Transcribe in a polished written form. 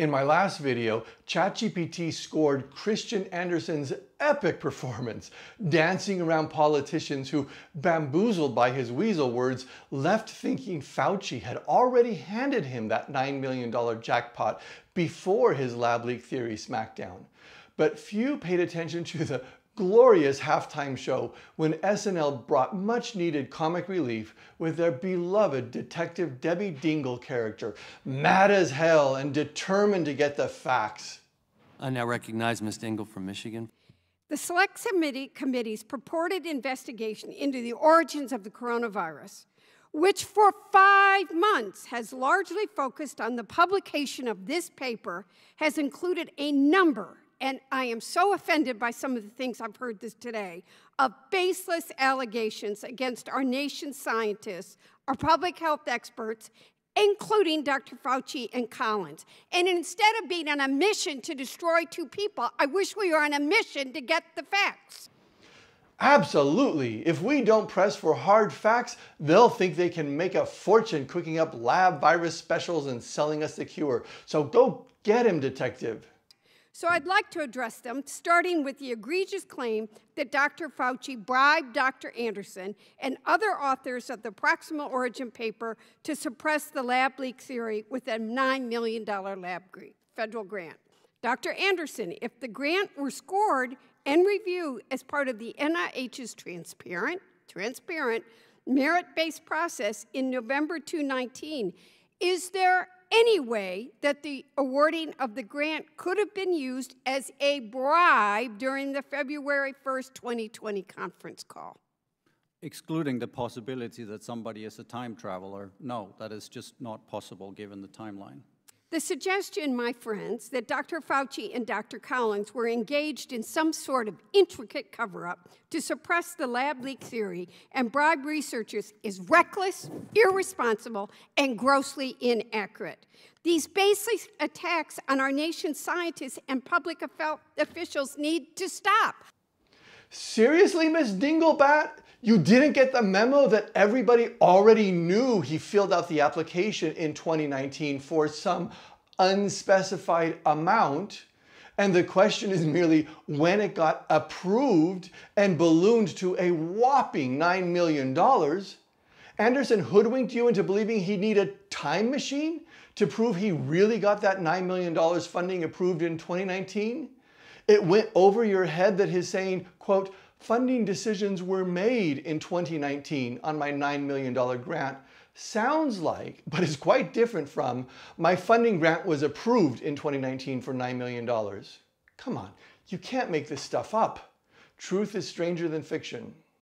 In my last video, ChatGPT scored Christian Andersen's epic performance, dancing around politicians who, bamboozled by his weasel words, left thinking Fauci had already handed him that $9 million jackpot before his lab leak theory smackdown. But few paid attention to the glorious halftime show when SNL brought much needed comic relief with their beloved Detective Debbie Dingell character, mad as hell and determined to get the facts. I now recognize Ms. Dingell from Michigan. The Select Committee's purported investigation into the origins of the coronavirus, which for 5 months has largely focused on the publication of this paper, has included a number, and I am so offended by some of the things I've heard this today, of baseless allegations against our nation's scientists, our public health experts, including Dr. Fauci and Collins. And instead of being on a mission to destroy 2 people, I wish we were on a mission to get the facts. Absolutely. If we don't press for hard facts, they'll think they can make a fortune cooking up lab virus specials and selling us the cure. So go get him, Detective. So I'd like to address them, starting with the egregious claim that Dr. Fauci bribed Dr. Andersen and other authors of the proximal origin paper to suppress the lab leak theory with a $9 million federal grant. Dr. Andersen, if the grant were scored and reviewed as part of the NIH's transparent, merit-based process in November 2019, is there any way that the awarding of the grant could have been used as a bribe during the February 1st, 2020 conference call? Excluding the possibility that somebody is a time traveler, no, that is just not possible given the timeline. The suggestion, my friends, that Dr. Fauci and Dr. Collins were engaged in some sort of intricate cover-up to suppress the lab leak theory and bribe researchers is reckless, irresponsible, and grossly inaccurate. These basic attacks on our nation's scientists and public officials need to stop. Seriously, Ms. Dingellbat? You didn't get the memo that everybody already knew he filled out the application in 2019 for some unspecified amount, and the question is merely when it got approved and ballooned to a whopping $9 million. Andersen hoodwinked you into believing he'd need a time machine to prove he really got that $9 million funding approved in 2019? It went over your head that his saying, quote, funding decisions were made in 2019 on my $9 million grant sounds like, but is quite different from, my funding grant was approved in 2019 for $9 million. Come on, you can't make this stuff up. Truth is stranger than fiction.